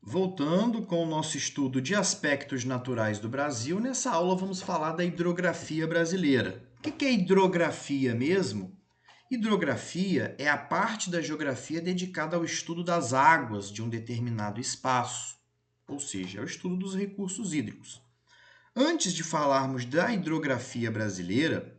Voltando com o nosso estudo de aspectos naturais do Brasil, nessa aula vamos falar da hidrografia brasileira. O que é hidrografia mesmo? Hidrografia é a parte da geografia dedicada ao estudo das águas de um determinado espaço, ou seja, ao estudo dos recursos hídricos. Antes de falarmos da hidrografia brasileira,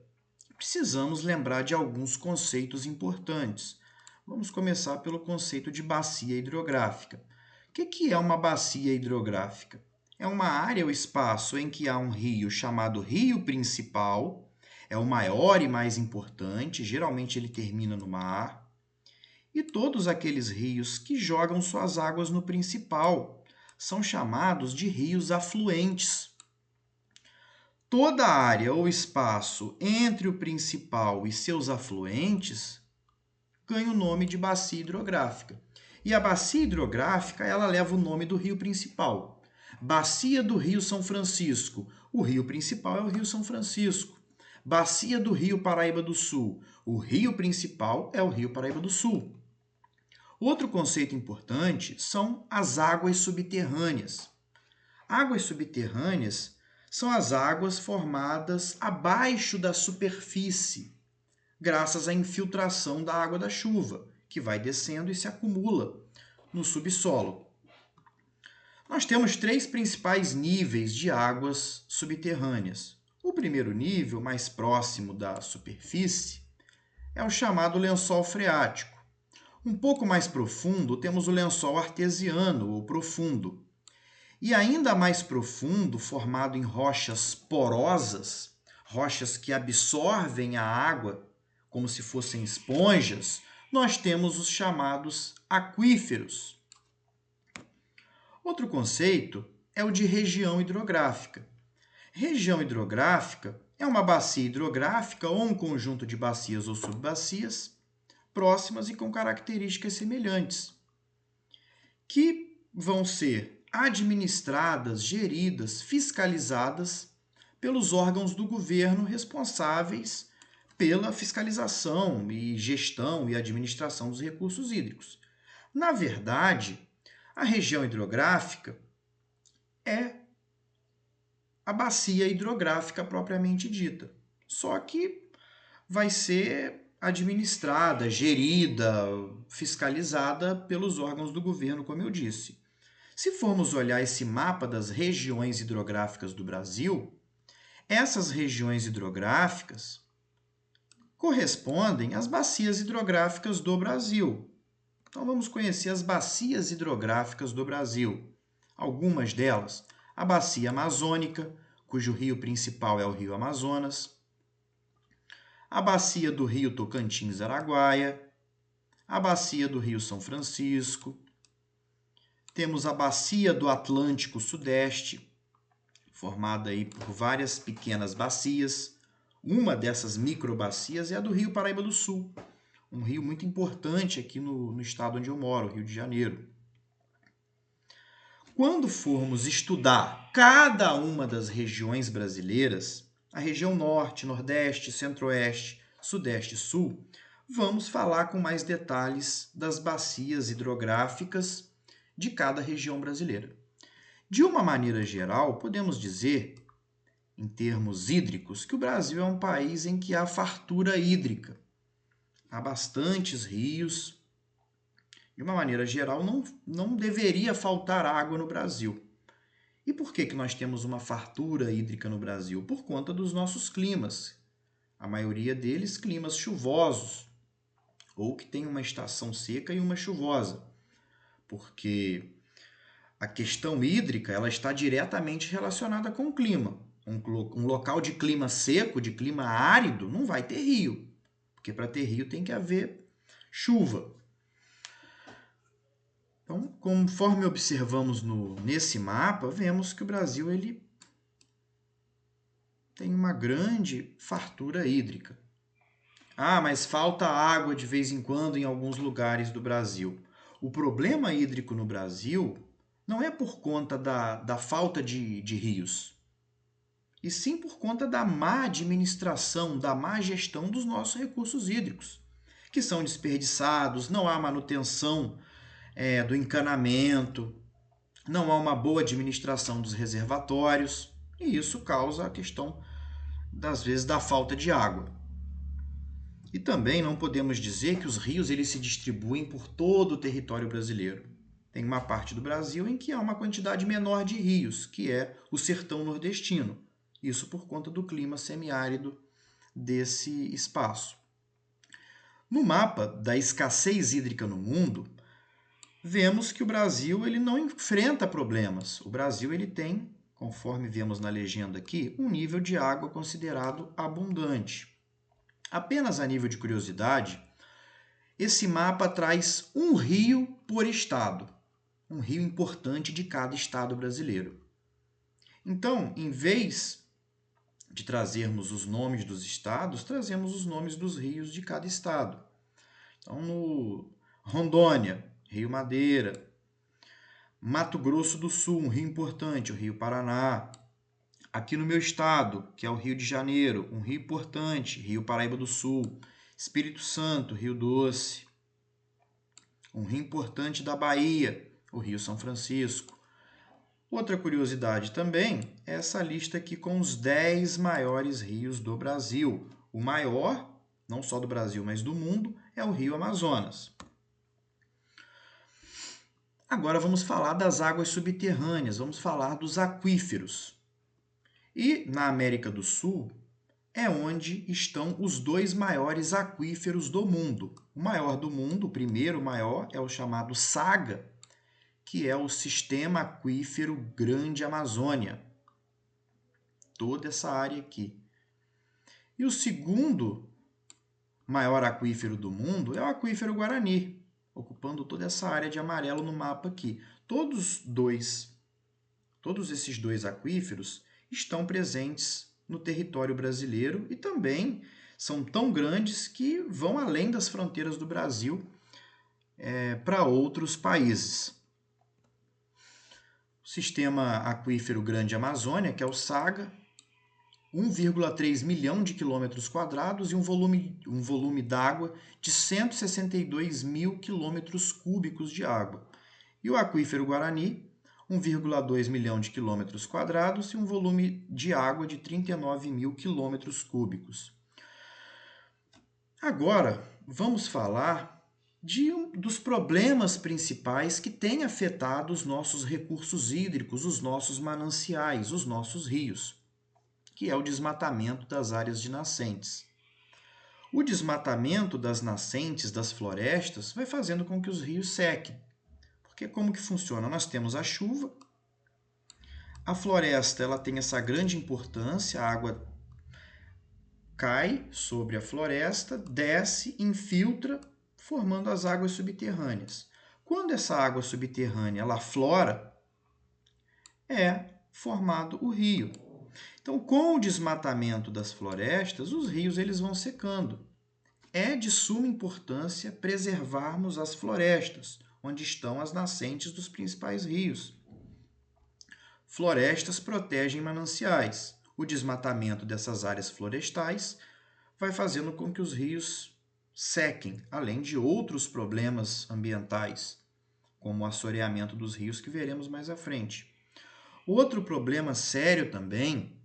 precisamos lembrar de alguns conceitos importantes. Vamos começar pelo conceito de bacia hidrográfica. O que é uma bacia hidrográfica? É uma área ou espaço em que há um rio chamado rio principal, é o maior e mais importante, geralmente ele termina no mar, e todos aqueles rios que jogam suas águas no principal são chamados de rios afluentes. Toda a área ou espaço entre o principal e seus afluentes ganha o nome de bacia hidrográfica. E a bacia hidrográfica, ela leva o nome do rio principal. Bacia do Rio São Francisco. O rio principal é o Rio São Francisco. Bacia do Rio Paraíba do Sul. O rio principal é o Rio Paraíba do Sul. Outro conceito importante são as águas subterrâneas. Águas subterrâneas são as águas formadas abaixo da superfície, graças à infiltração da água da chuva, que vai descendo e se acumula no subsolo. Nós temos três principais níveis de águas subterrâneas. O primeiro nível, mais próximo da superfície, é o chamado lençol freático. Um pouco mais profundo, temos o lençol artesiano ou profundo. E ainda mais profundo, formado em rochas porosas, rochas que absorvem a água como se fossem esponjas, nós temos os chamados aquíferos. Outro conceito é o de região hidrográfica. Região hidrográfica é uma bacia hidrográfica ou um conjunto de bacias ou subbacias próximas e com características semelhantes, que vão ser administradas, geridas, fiscalizadas pelos órgãos do governo responsáveis pela fiscalização e gestão e administração dos recursos hídricos. Na verdade, a região hidrográfica é a bacia hidrográfica propriamente dita, só que vai ser administrada, gerida, fiscalizada pelos órgãos do governo, como eu disse. Se formos olhar esse mapa das regiões hidrográficas do Brasil, essas regiões hidrográficas correspondem às bacias hidrográficas do Brasil. Então vamos conhecer as bacias hidrográficas do Brasil. Algumas delas, a bacia amazônica, cujo rio principal é o rio Amazonas, a bacia do rio Tocantins-Araguaia, a bacia do rio São Francisco, temos a bacia do Atlântico Sudeste, formada aí por várias pequenas bacias. Uma dessas microbacias é a do rio Paraíba do Sul, um rio muito importante aqui no estado onde eu moro, Rio de Janeiro. Quando formos estudar cada uma das regiões brasileiras, a região Norte, Nordeste, Centro-Oeste, Sudeste e Sul, vamos falar com mais detalhes das bacias hidrográficas de cada região brasileira. De uma maneira geral, podemos dizer, em termos hídricos, que o Brasil é um país em que há fartura hídrica. Há bastantes rios. De uma maneira geral, não deveria faltar água no Brasil. E por que nós temos uma fartura hídrica no Brasil? Por conta dos nossos climas. A maioria deles climas chuvosos, ou que tem uma estação seca e uma chuvosa. Porque a questão hídrica ela está diretamente relacionada com o clima. Um local de clima seco, de clima árido, não vai ter rio. Porque para ter rio tem que haver chuva. Então, conforme observamos nesse mapa, vemos que o Brasil ele tem uma grande fartura hídrica. Ah, mas falta água de vez em quando em alguns lugares do Brasil. O problema hídrico no Brasil não é por conta da falta de rios, e sim por conta da má administração, da má gestão dos nossos recursos hídricos, que são desperdiçados, não há manutenção do encanamento, não há uma boa administração dos reservatórios, e isso causa a questão, das vezes, da falta de água. E também não podemos dizer que os rios eles se distribuem por todo o território brasileiro. Tem uma parte do Brasil em que há uma quantidade menor de rios, que é o sertão nordestino. Isso por conta do clima semiárido desse espaço. No mapa da escassez hídrica no mundo, vemos que o Brasil ele não enfrenta problemas. O Brasil ele tem, conforme vemos na legenda aqui, um nível de água considerado abundante. Apenas a nível de curiosidade, esse mapa traz um rio por estado, um rio importante de cada estado brasileiro. Então, em vez de trazermos os nomes dos estados, trazemos os nomes dos rios de cada estado. Então, no Rondônia, Rio Madeira. Mato Grosso do Sul, um rio importante, o Rio Paraná. Aqui no meu estado, que é o Rio de Janeiro, um rio importante, Rio Paraíba do Sul. Espírito Santo, Rio Doce. Um rio importante da Bahia, o Rio São Francisco. Outra curiosidade também é essa lista aqui com os 10 maiores rios do Brasil. O maior, não só do Brasil, mas do mundo, é o Rio Amazonas. Agora vamos falar das águas subterrâneas, vamos falar dos aquíferos. E na América do Sul é onde estão os 2 maiores aquíferos do mundo. O maior do mundo, o primeiro maior, é o chamado SAGA, que é o Sistema Aquífero Grande Amazônia. Toda essa área aqui. E o segundo maior aquífero do mundo é o Aquífero Guarani, ocupando toda essa área de amarelo no mapa aqui. Todos esses 2 aquíferos estão presentes no território brasileiro e também são tão grandes que vão além das fronteiras do Brasil para outros países. O Sistema Aquífero Grande Amazônia, que é o SAGA, 1,3 milhão de quilômetros quadrados e um volume d'água de 162 mil quilômetros cúbicos de água. E o Aquífero Guarani, 1,2 milhão de quilômetros quadrados e um volume de água de 39 mil quilômetros cúbicos. Agora, vamos falar dos problemas principais que têm afetado os nossos recursos hídricos, os nossos mananciais, os nossos rios, que é o desmatamento das áreas de nascentes. O desmatamento das nascentes das florestas vai fazendo com que os rios sequem. Porque como que funciona? Nós temos a chuva, a floresta ela tem essa grande importância, a água cai sobre a floresta, desce, infiltra, formando as águas subterrâneas. Quando essa água subterrânea ela aflora, é formado o rio. Então, com o desmatamento das florestas, os rios eles vão secando. É de suma importância preservarmos as florestas, onde estão as nascentes dos principais rios. Florestas protegem mananciais. O desmatamento dessas áreas florestais vai fazendo com que os rios sequem, além de outros problemas ambientais, como o assoreamento dos rios que veremos mais à frente. Outro problema sério também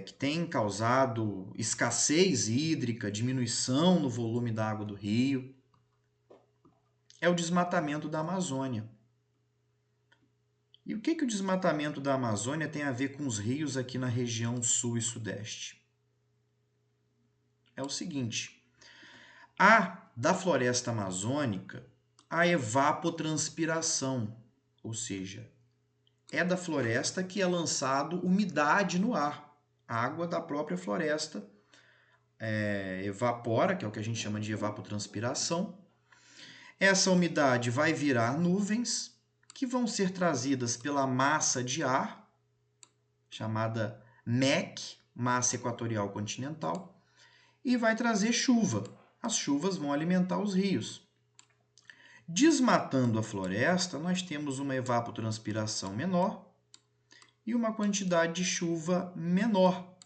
que tem causado escassez hídrica, diminuição no volume da água do rio, é o desmatamento da Amazônia. E o que o desmatamento da Amazônia tem a ver com os rios aqui na região sul e sudeste? É o seguinte, da floresta amazônica a evapotranspiração, ou seja, é da floresta que é lançado umidade no ar. A água da própria floresta evapora, que é o que a gente chama de evapotranspiração. Essa umidade vai virar nuvens, que vão ser trazidas pela massa de ar, chamada MEC, massa equatorial continental, e vai trazer chuva. As chuvas vão alimentar os rios. Desmatando a floresta, nós temos uma evapotranspiração menor e uma quantidade de chuva menor.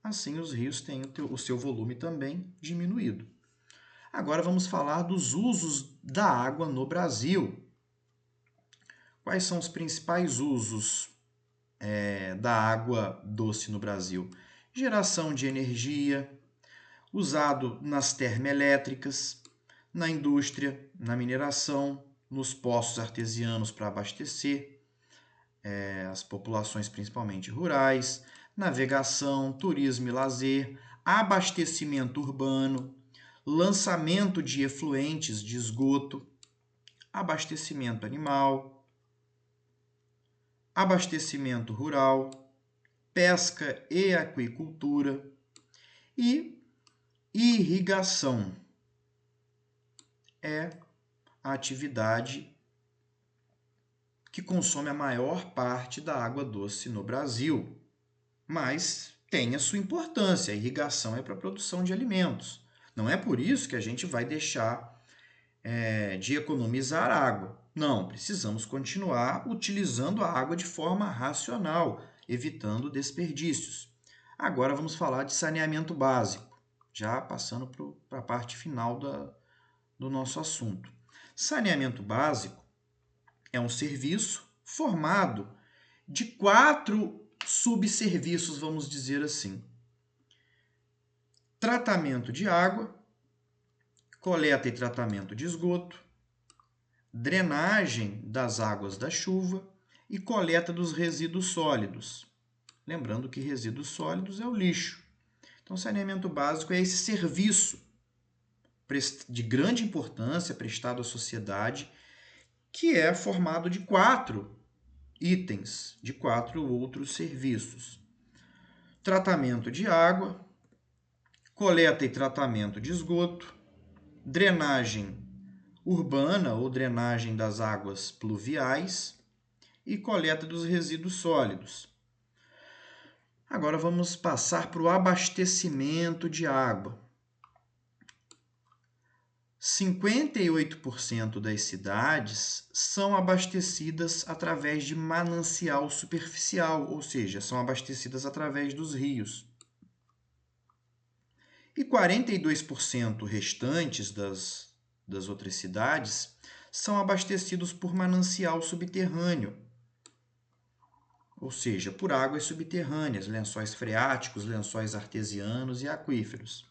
Assim, os rios têm o seu volume também diminuído. Agora vamos falar dos usos da água no Brasil. Quais são os principais usos da água doce no Brasil? Geração de energia, usado nas termoelétricas, na indústria, na mineração, nos poços artesianos para abastecer as populações principalmente rurais, navegação, turismo e lazer, abastecimento urbano, lançamento de efluentes de esgoto, abastecimento animal, abastecimento rural, pesca e aquicultura e irrigação. É a atividade que consome a maior parte da água doce no Brasil, mas tem a sua importância. A irrigação é para a produção de alimentos. Não é por isso que a gente vai deixar de economizar água. Não, precisamos continuar utilizando a água de forma racional, evitando desperdícios. Agora vamos falar de saneamento básico, já passando para a parte final do nosso assunto. Saneamento básico é um serviço formado de 4 subserviços, vamos dizer assim: tratamento de água, coleta e tratamento de esgoto, drenagem das águas da chuva e coleta dos resíduos sólidos. Lembrando que resíduos sólidos é o lixo. Então, saneamento básico é esse serviço de grande importância prestado à sociedade, que é formado de 4 itens, de 4 outros serviços: tratamento de água, coleta e tratamento de esgoto, drenagem urbana ou drenagem das águas pluviais e coleta dos resíduos sólidos. Agora vamos passar para o abastecimento de água. 58% das cidades são abastecidas através de manancial superficial, ou seja, são abastecidas através dos rios. E 42% restantes das outras cidades são abastecidos por manancial subterrâneo, ou seja, por águas subterrâneas, lençóis freáticos, lençóis artesianos e aquíferos.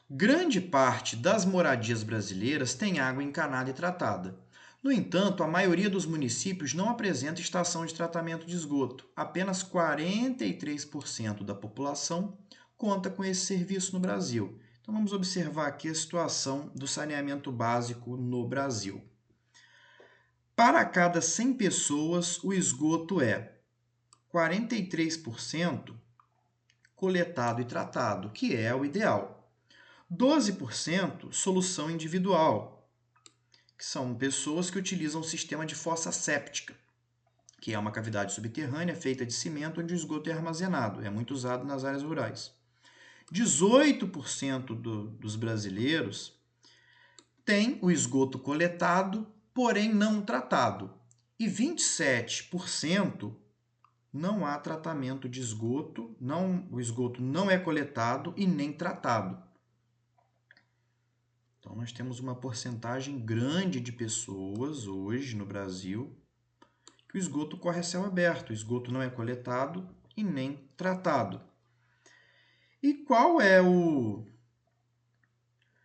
Grande parte das moradias brasileiras tem água encanada e tratada. No entanto, a maioria dos municípios não apresenta estação de tratamento de esgoto. Apenas 43% da população conta com esse serviço no Brasil. Então, vamos observar aqui a situação do saneamento básico no Brasil. Para cada 100 pessoas, o esgoto é 43% coletado e tratado, que é o ideal. 12% solução individual, que são pessoas que utilizam o sistema de fossa séptica, que é uma cavidade subterrânea feita de cimento onde o esgoto é armazenado. É muito usado nas áreas rurais. 18% dos brasileiros têm o esgoto coletado, porém não tratado. E 27% não há tratamento de esgoto, o esgoto não é coletado e nem tratado. Então, nós temos uma porcentagem grande de pessoas hoje no Brasil que o esgoto corre a céu aberto, o esgoto não é coletado e nem tratado. E qual é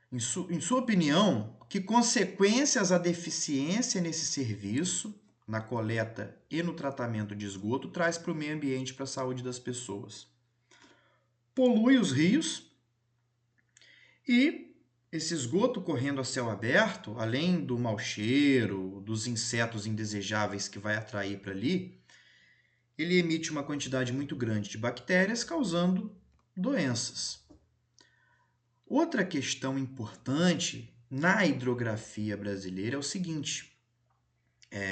em sua opinião, que consequências a deficiência nesse serviço, na coleta e no tratamento de esgoto, traz para o meio ambiente e para a saúde das pessoas? Polui os rios e esse esgoto correndo a céu aberto, além do mau cheiro, dos insetos indesejáveis que vai atrair para ali, ele emite uma quantidade muito grande de bactérias, causando doenças. Outra questão importante na hidrografia brasileira é o seguinte: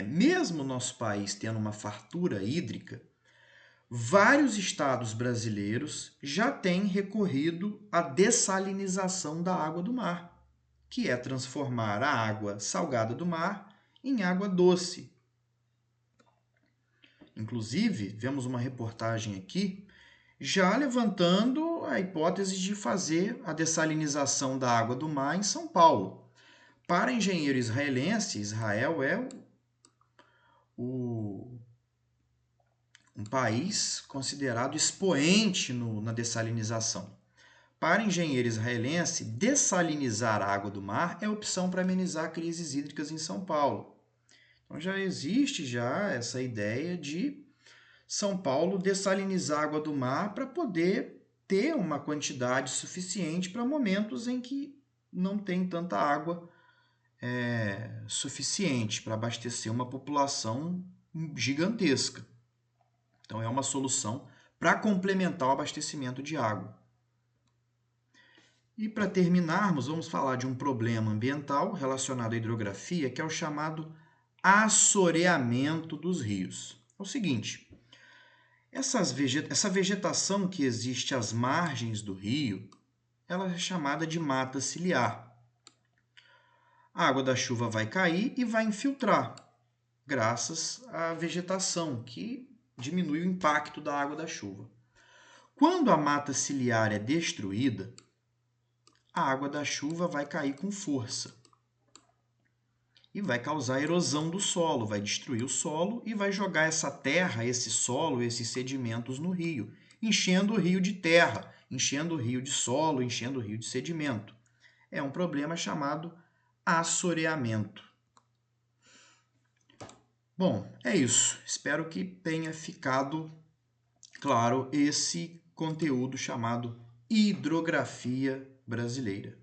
mesmo o nosso país tendo uma fartura hídrica, vários estados brasileiros já têm recorrido à dessalinização da água do mar, que é transformar a água salgada do mar em água doce. Inclusive, vemos uma reportagem aqui já levantando a hipótese de fazer a dessalinização da água do mar em São Paulo. Para engenheiro israelense, Israel é um país considerado expoente na dessalinização. Para engenheiro israelense, dessalinizar a água do mar é opção para amenizar crises hídricas em São Paulo. Então já existe essa ideia de São Paulo dessalinizar a água do mar para poder ter uma quantidade suficiente para momentos em que não tem tanta água suficiente para abastecer uma população gigantesca. Então é uma solução para complementar o abastecimento de água. E para terminarmos, vamos falar de um problema ambiental relacionado à hidrografia, que é o chamado assoreamento dos rios. É o seguinte, essa vegetação que existe às margens do rio, ela é chamada de mata ciliar. A água da chuva vai cair e vai infiltrar, graças à vegetação, que diminui o impacto da água da chuva. Quando a mata ciliar é destruída, a água da chuva vai cair com força e vai causar erosão do solo, vai destruir o solo e vai jogar essa terra, esse solo, esses sedimentos no rio, enchendo o rio de terra, enchendo o rio de solo, enchendo o rio de sedimento. É um problema chamado assoreamento. Bom, é isso. Espero que tenha ficado claro esse conteúdo chamado hidrografia brasileira.